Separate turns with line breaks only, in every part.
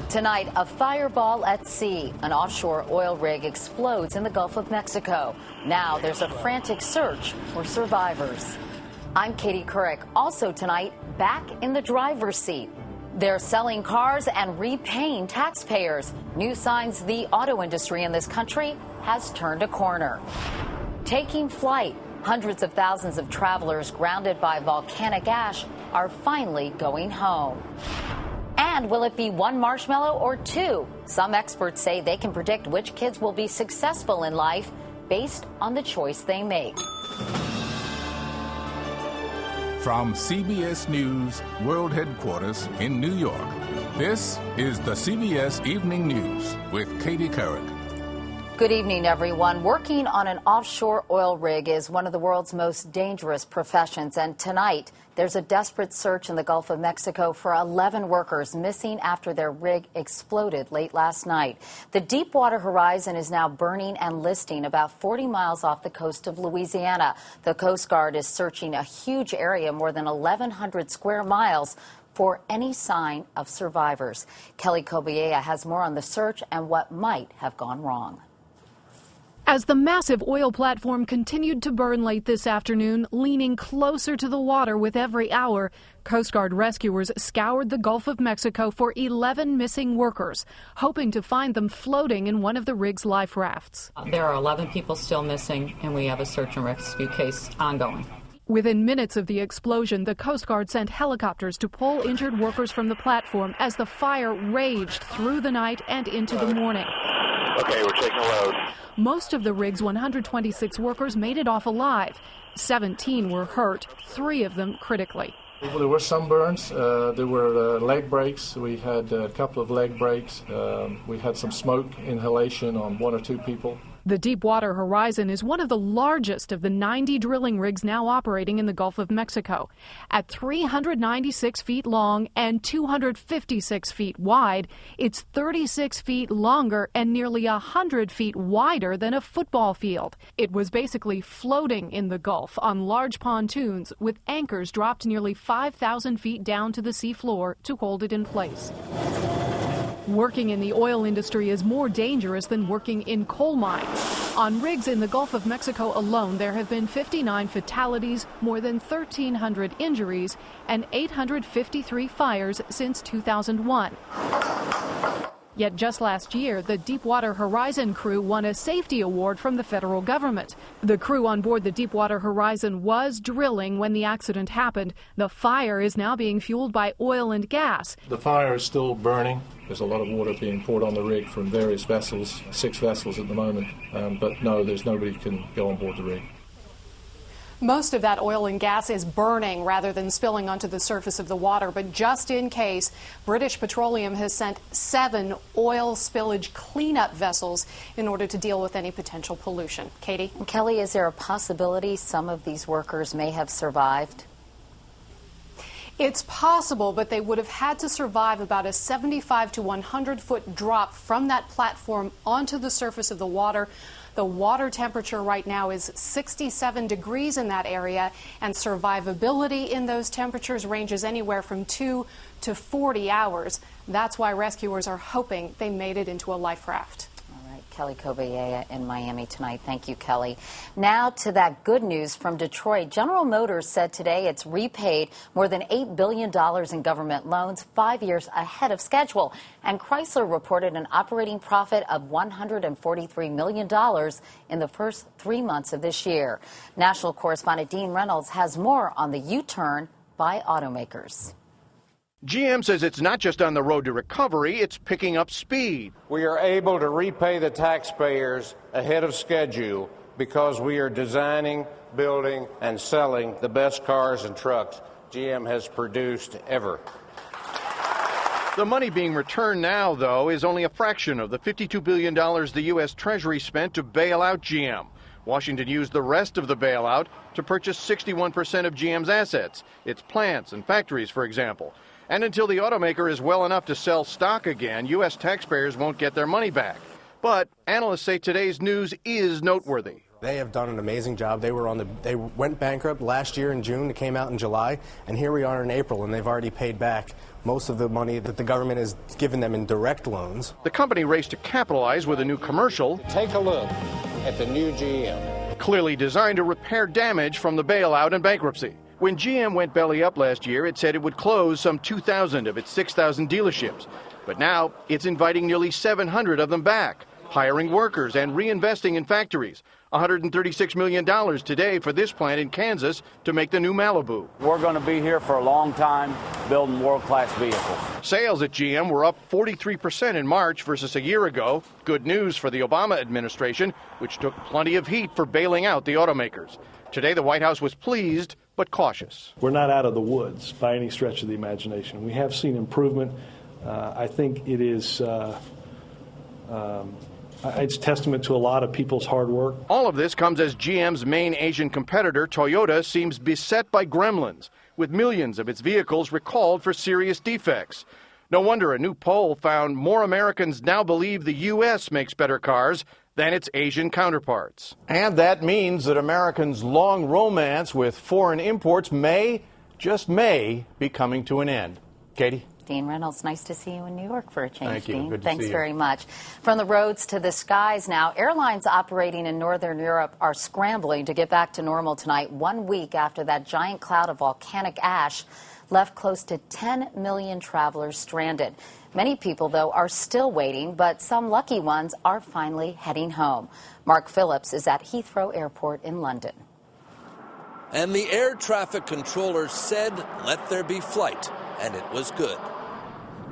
Tonight, a fireball at sea. An offshore oil rig explodes in the Gulf of Mexico. Now there's a frantic search for survivors. I'm Katie Couric. Also tonight, back in the driver's seat. They're selling cars and repaying taxpayers. New signs the auto industry in this country has turned a corner. Taking flight. Hundreds of thousands of travelers grounded by volcanic ash are finally going home. And will it be one marshmallow or two? Some experts say they can predict which kids will be successful in life based on the choice they make.
From CBS News World Headquarters in New York, this is the CBS Evening News with Katie Couric.
Good evening, everyone. Working on an offshore oil rig is one of the world's most dangerous professions, and tonight there's a desperate search in the Gulf of Mexico for 11 workers missing after their rig exploded late last night. The Deepwater Horizon is now burning and listing about 40 miles off the coast of Louisiana. The Coast Guard is searching a huge area, more than 1,100 square miles, for any sign of survivors. Kelly Kobiea has more on the search and what might have gone wrong.
As the massive oil platform continued to burn late this afternoon, leaning closer to the water with every hour, Coast Guard rescuers scoured the Gulf of Mexico for 11 missing workers, hoping to find them floating in one of the rig's life rafts.
There are 11 people still missing, and we have a search and rescue case ongoing.
Within minutes of the explosion, the Coast Guard sent helicopters to pull injured workers from the platform as the fire raged through the night and into the morning.
Okay, we're taking a load.
Most of the rig's 126 workers made it off alive. 17 were hurt, 3 of them critically.
Well, there were some burns. There were leg breaks. We had a couple of leg breaks. We had some smoke inhalation on 1 or 2 people.
The Deepwater Horizon is one of the largest of the 90 drilling rigs now operating in the Gulf of Mexico. At 396 feet long and 256 feet wide, it's 36 feet longer and nearly 100 feet wider than a football field. It was basically floating in the Gulf on large pontoons with anchors dropped nearly 5,000 feet down to the seafloor to hold it in place. Working in the oil industry is more dangerous than working in coal mines. On rigs in the Gulf of Mexico alone, there have been 59 fatalities, more than 1,300 injuries, and 853 fires since 2001. Yet just last year, the Deepwater Horizon crew won a safety award from the federal government. The crew on board the Deepwater Horizon was drilling when the accident happened. The fire is now being fueled by oil and gas.
The fire is still burning. There's a lot of water being poured on the rig from various vessels, 6 vessels at the moment. But no, there's nobody who can go on board the rig.
Most of that oil and gas is burning rather than spilling onto the surface of the water. But just in case, British Petroleum has sent 7 oil spillage cleanup vessels in order to deal with any potential pollution. Katie?
Kelly, is there a possibility some of these workers may have survived?
It's possible, but they would have had to survive about a 75 to 100 foot drop from that platform onto the surface of the water. The water temperature right now is 67 degrees in that area, and survivability in those temperatures ranges anywhere from 2 to 40 hours. That's why rescuers are hoping they made it into a life raft.
Kelly Kobiea in Miami tonight. Thank you, Kelly. Now to that good news from Detroit. General Motors said today it's repaid more than $8 billion in government loans 5 years ahead of schedule. And Chrysler reported an operating profit of $143 million in the first 3 months of this year. National correspondent Dean Reynolds has more on the U-turn by automakers.
GM says it's not just on the road to recovery, it's picking up speed.
We are able to repay the taxpayers ahead of schedule because we are designing, building, and selling the best cars and trucks GM has produced ever.
The money being returned now, though, is only a fraction of the $52 billion the U.S. Treasury spent to bail out GM. Washington used the rest of the bailout to purchase 61% of GM's assets, its plants and factories, for example. And until the automaker is well enough to sell stock again, U.S. taxpayers won't get their money back. But analysts say today's news is noteworthy.
They have done an amazing job. They went bankrupt last year in June. It came out in July, and here we are in April, and they've already paid back most of the money that the government has given them in direct loans.
The company raced to capitalize with a new commercial.
Take a look at the new GM.
Clearly designed to repair damage from the bailout and bankruptcy. When GM went belly up last year, it said it would close some 2,000 of its 6,000 dealerships. But now it's inviting nearly 700 of them back, hiring workers and reinvesting in factories. $136 million today for this plant in Kansas to make the new Malibu.
We're going to be here for a long time building world-class vehicles.
Sales at GM were up 43% in March versus a year ago. Good news for the Obama administration, which took plenty of heat for bailing out the automakers. Today, the White House was pleased but cautious.
We're not out of the woods by any stretch of the imagination. We have seen improvement. I think it is it's testament to a lot of people's hard work.
All of this comes as GM's main Asian competitor, Toyota, seems beset by gremlins, with millions of its vehicles recalled for serious defects. No wonder a new poll found more Americans now believe the U.S. makes better cars than its Asian counterparts.
And that means that Americans' long romance with foreign imports may, just may, be coming to an end. Katie?
Dean Reynolds, nice to see you in New York for a change,
Thank you.
Dean.
Good to
Thanks
see you.
very much. From the roads to the skies now, airlines operating in Northern Europe are scrambling to get back to normal tonight, 1 week after that giant cloud of volcanic ash left close to 10 million travelers stranded. Many people, though, are still waiting, but some lucky ones are finally heading home. Mark Phillips is at Heathrow Airport in London.
And the air traffic controller said, let there be flight, and it was good.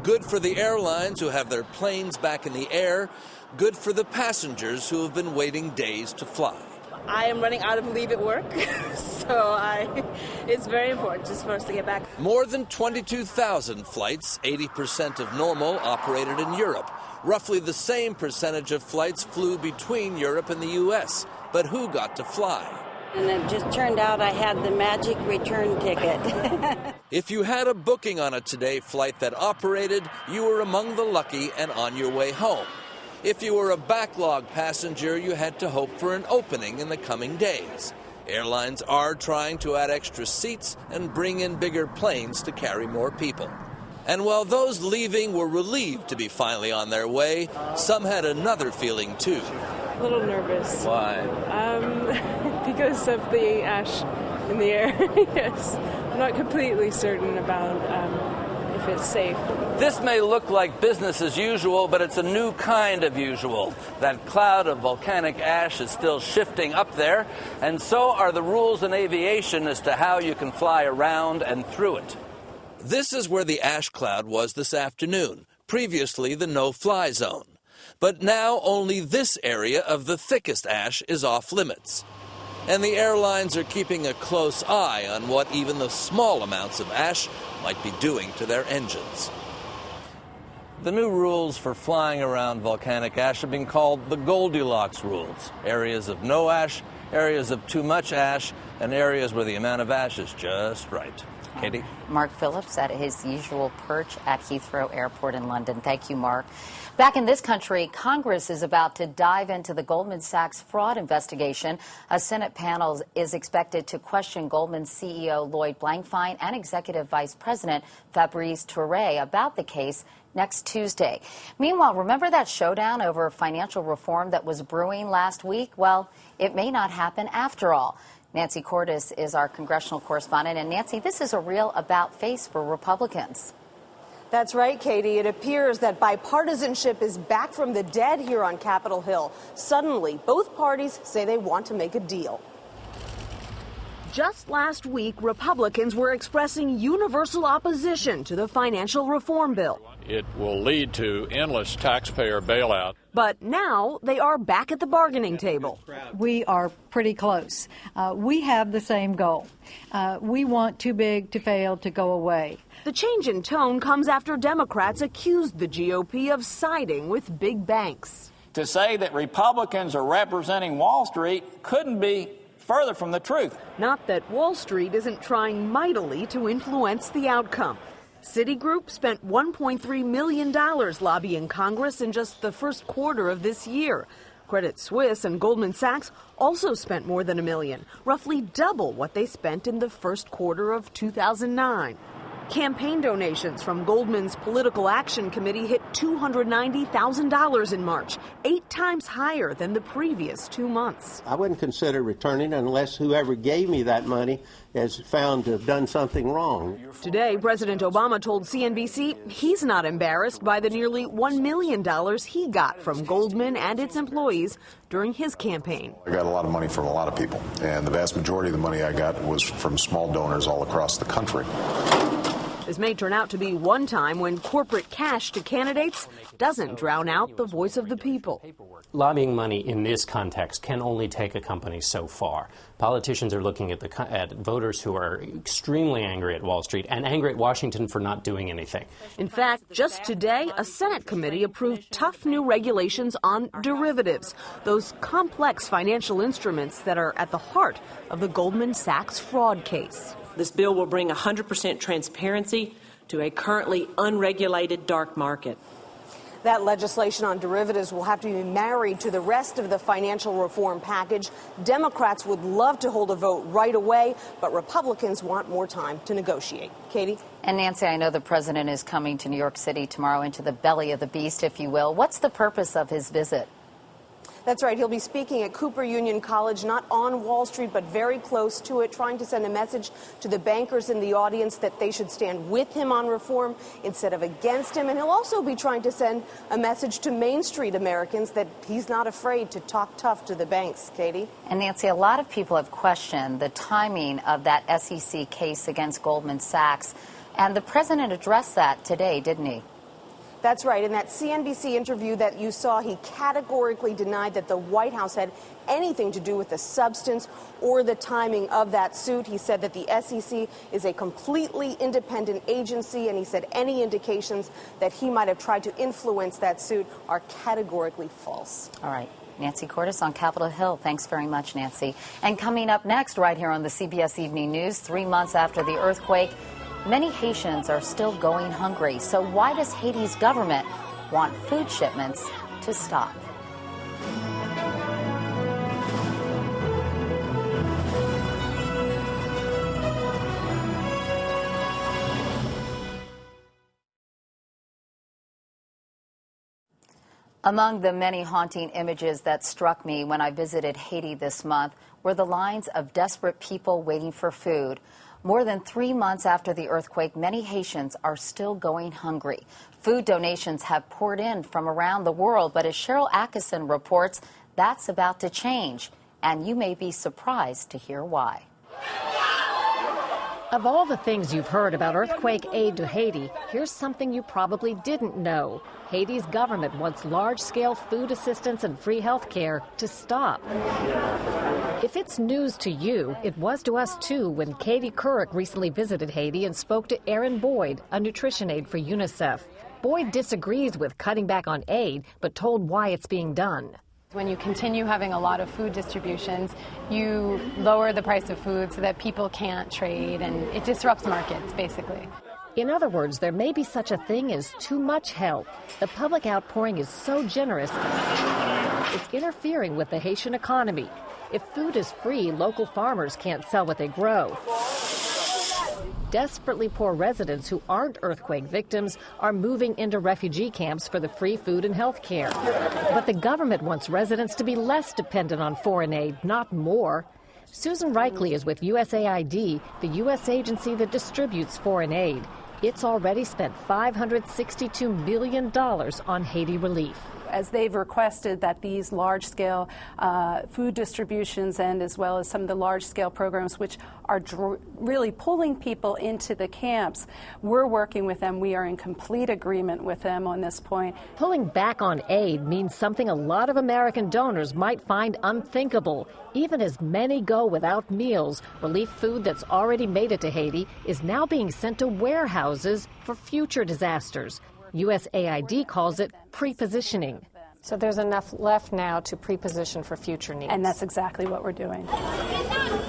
Good for the airlines who have their planes back in the air. Good for the passengers who have been waiting days to fly.
I am running out of leave at work, so it's very important just for us to get back.
More than 22,000 flights, 80% of normal, operated in Europe. Roughly the same percentage of flights flew between Europe and the U.S. But who got to fly?
And it just turned out I had the magic return ticket.
If you had a booking on a Today flight that operated, you were among the lucky and on your way home. If you were a backlog passenger, you had to hope for an opening in the coming days. Airlines are trying to add extra seats and bring in bigger planes to carry more people. And while those leaving were relieved to be finally on their way, some had another feeling too.
A little nervous.
Why?
Because of the ash in the air. Yes. I'm not completely certain about if it's safe.
This may look like business as usual, but it's a new kind of usual. That cloud of volcanic ash is still shifting up there, and so are the rules in aviation as to how you can fly around and through it.
This is where the ash cloud was this afternoon, previously the no-fly zone. But now only this area of the thickest ash is off limits. And the airlines are keeping a close eye on what even the small amounts of ash might be doing to their engines.
The new rules for flying around volcanic ash have been called the Goldilocks rules. Areas of no ash, areas of too much ash, and areas where the amount of ash is just right. Katie?
Mark Phillips at his usual perch at Heathrow Airport in London. Thank you, Mark. Back in this country, Congress is about to dive into the Goldman Sachs fraud investigation. A Senate panel is expected to question Goldman's CEO Lloyd Blankfein and Executive Vice President Fabrice Touré about the case next Tuesday. Meanwhile, remember that showdown over financial reform that was brewing last week? Well, it may not happen after all. Nancy Cordes is our congressional correspondent. And Nancy, this is a real about-face for Republicans.
That's right, Katie. It appears that bipartisanship is back from the dead here on Capitol Hill. Suddenly, both parties say they want to make a deal.
Just last week, Republicans were expressing universal opposition to the financial reform bill.
It will lead to endless taxpayer bailout.
But now they are back at the bargaining table.
We are pretty close. We have the same goal. We want too big to fail to go away.
The change in tone comes after Democrats accused the GOP of siding with big banks.
To say that Republicans are representing Wall Street couldn't be further from the truth.
Not that Wall Street isn't trying mightily to influence the outcome. Citigroup spent $1.3 million lobbying Congress in just the first quarter of this year. Credit Suisse and Goldman Sachs also spent more than $1 million, roughly double what they spent in the first quarter of 2009. Campaign donations from Goldman's Political Action Committee hit $290,000 in March, 8 times higher than the previous 2 months.
I wouldn't consider returning unless whoever gave me that money is found to have done something wrong.
Today, President Obama told CNBC he's not embarrassed by the nearly $1 million he got from Goldman and its employees during his campaign.
I got a lot of money from a lot of people, and the vast majority of the money I got was from small donors all across the country.
This may turn out to be one time when corporate cash to candidates doesn't drown out the voice of the people.
Lobbying money in this context can only take a company so far. Politicians are looking at voters who are extremely angry at Wall Street and angry at Washington for not doing anything.
In fact, just today, a Senate committee approved tough new regulations on derivatives, those complex financial instruments that are at the heart of the Goldman Sachs fraud case.
This bill will bring 100% transparency to a currently unregulated dark market.
That legislation on derivatives will have to be married to the rest of the financial reform package. Democrats would love to hold a vote right away, but Republicans want more time to negotiate. Katie?
And Nancy, I know the president is coming to New York City tomorrow, into the belly of the beast, if you will. What's the purpose of his visit?
That's right. He'll be speaking at Cooper Union College, not on Wall Street, but very close to it, trying to send a message to the bankers in the audience that they should stand with him on reform instead of against him. And he'll also be trying to send a message to Main Street Americans that he's not afraid to talk tough to the banks. Katie?
And Nancy, a lot of people have questioned the timing of that SEC case against Goldman Sachs. And the president addressed that today, didn't he?
That's right. In that CNBC interview that you saw, he categorically denied that the White House had anything to do with the substance or the timing of that suit. He said that the SEC is a completely independent agency, and he said any indications that he might have tried to influence that suit are categorically false.
All right. Nancy Cordes on Capitol Hill. Thanks very much, Nancy. And coming up next, right here on the CBS Evening News, 3 months after the earthquake, many Haitians are still going hungry. So why does Haiti's government want food shipments to stop? Among the many haunting images that struck me when I visited Haiti this month were the lines of desperate people waiting for food. More than 3 months after the earthquake, many Haitians are still going hungry. Food donations have poured in from around the world, but as Cheryl Atkinson reports, that's about to change. And you may be surprised to hear why.
Of all the things you've heard about earthquake aid to Haiti, here's something you probably didn't know. Haiti's government wants large-scale food assistance and free health care to stop. If it's news to you, it was to us too when Katie Couric recently visited Haiti and spoke to Erin Boyd, a nutrition aide for UNICEF. Boyd disagrees with cutting back on aid, but told why it's being done.
When you continue having a lot of food distributions, you lower the price of food so that people can't trade, and it disrupts markets, basically.
In other words, there may be such a thing as too much help. The public outpouring is so generous, it's interfering with the Haitian economy. If food is free, local farmers can't sell what they grow. Desperately poor residents who aren't earthquake victims are moving into refugee camps for the free food and health care. But the government wants residents to be less dependent on foreign aid, not more. Susan Reichley is with USAID, the U.S. agency that distributes foreign aid. It's already spent $562 million on Haiti relief.
As they've requested that these large-scale food distributions and as well as some of the large-scale programs which are really pulling people into the camps, we're working with them. We are in complete agreement with them on this point.
Pulling back on aid means something a lot of American donors might find unthinkable. Even as many go without meals, relief food that's already made it to Haiti is now being sent to warehouses for future disasters. USAID calls it pre-positioning.
So there's enough left now to pre-position for future needs.
And that's exactly what we're doing.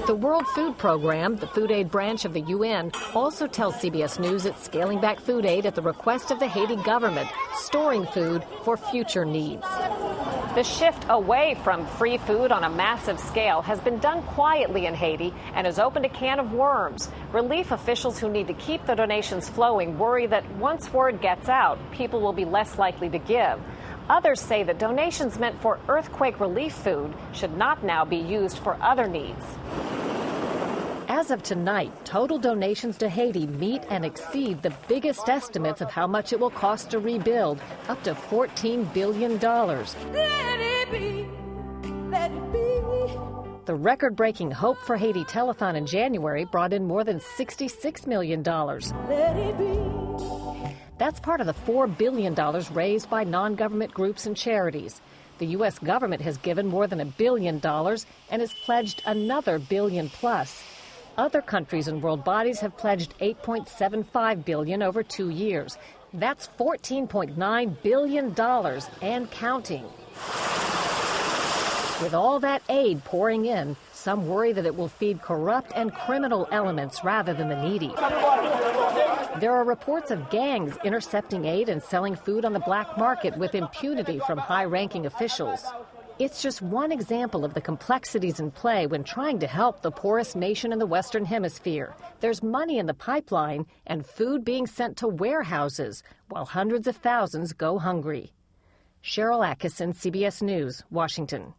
The World Food Program, the food aid branch of the UN, also tells CBS News it's scaling back food aid at the request of the Haiti government, storing food for future needs. The shift away from free food on a massive scale has been done quietly in Haiti and has opened a can of worms. Relief officials who need to keep the donations flowing worry that once word gets out, people will be less likely to give. Others say that donations meant for earthquake relief food should not now be used for other needs. As of tonight, total donations to Haiti meet and exceed the biggest estimates of how much it will cost to rebuild, up to $14 billion. Let it be, let it be. The record-breaking Hope for Haiti telethon in January brought in more than $66 million. Let it be. That's part of the $4 billion raised by non-government groups and charities. The U.S. government has given more than $1 billion and has pledged another billion plus. Other countries and world bodies have pledged $8.75 billion over 2 years. That's $14.9 billion and counting. With all that aid pouring in, some worry that it will feed corrupt and criminal elements rather than the needy. There are reports of gangs intercepting aid and selling food on the black market with impunity from high-ranking officials. It's just one example of the complexities in play when trying to help the poorest nation in the Western Hemisphere. There's money in the pipeline and food being sent to warehouses while hundreds of thousands go hungry. Cheryl Atkinson, CBS News, Washington.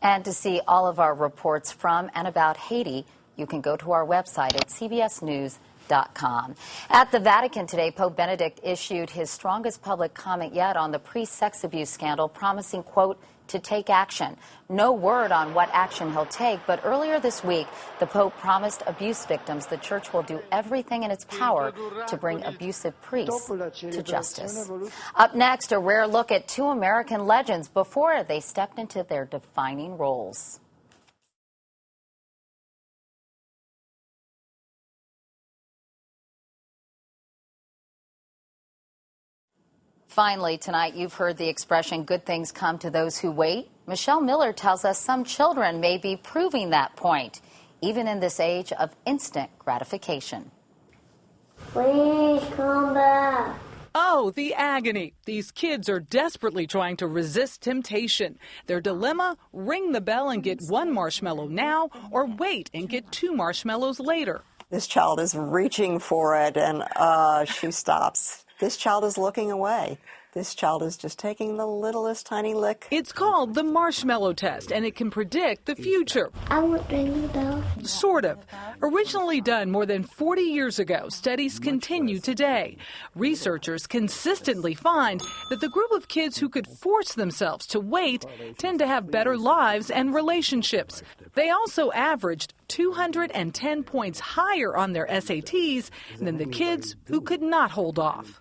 And to see all of our reports from and about Haiti, you can go to our website at cbsnews.com. At the Vatican today, Pope Benedict issued his strongest public comment yet on the priest-sex abuse scandal, promising, quote, to take action. No word on what action he'll take, but earlier this week, the Pope promised abuse victims the church will do everything in its power to bring abusive priests to justice. Up next, a rare look at two American legends before they stepped into their defining roles. Finally, tonight, you've heard the expression, good things come to those who wait. Michelle Miller tells us some children may be proving that point, even in this age of instant gratification.
Please come back.
Oh, the agony. These kids are desperately trying to resist temptation. Their dilemma, ring the bell and get one marshmallow now, or wait and get 2 marshmallows later.
This child is reaching for it, and she stops. This child is looking away. This child is just taking the littlest tiny lick.
It's called the marshmallow test, and it can predict the future.
I would ring the bell.
Sort of. Originally done more than 40 years ago, studies continue today. Researchers consistently find that the group of kids who could force themselves to wait tend to have better lives and relationships. They also averaged 210 points higher on their SATs than the kids who could not hold off.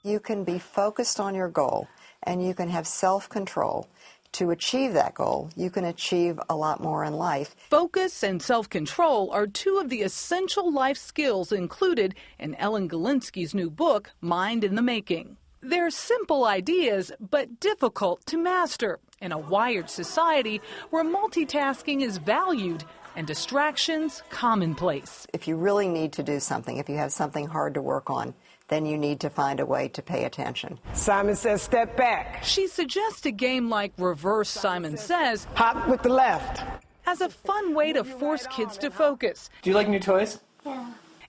You can be focused on your goal, and you can have self-control. To achieve that goal, you can achieve a lot more in life.
Focus and self-control are two of the essential life skills included in Ellen Galinsky's new book, Mind in the Making. They're simple ideas, but difficult to master in a wired society where multitasking is valued and distractions commonplace.
If you really need to do something, if you have something hard to work on, then you need to find a way to pay attention.
Simon Says step back.
She suggests a game like Reverse Simon Says,
hop with the left,
as a fun way to force kids to focus.
Do you like new toys?
Yeah.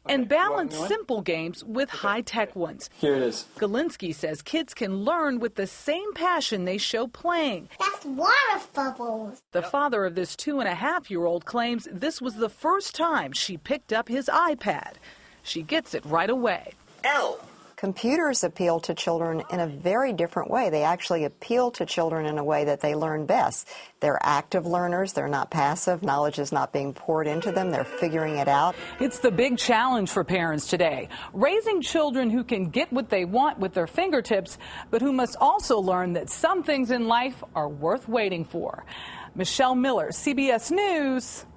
And balance simple games with high-tech ones.
Here it is.
Galinsky says kids can learn with the same passion they show playing.
That's water bubbles.
The father of this 2.5-year-old claims this was the first time she picked up his iPad. She gets it right away.
L. Computers appeal to children in a very different way. They actually appeal to children in a way that they learn best. They're active learners. They're not passive. Knowledge is not being poured into them. They're figuring it out.
It's the big challenge for parents today, raising children who can get what they want with their fingertips, but who must also learn that some things in life are worth waiting for. Michelle Miller, CBS News,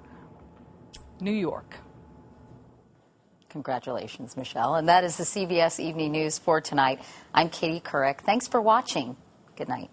New York.
Congratulations, Michelle. And that is the CBS Evening News for tonight. I'm Katie Couric. Thanks for watching. Good night.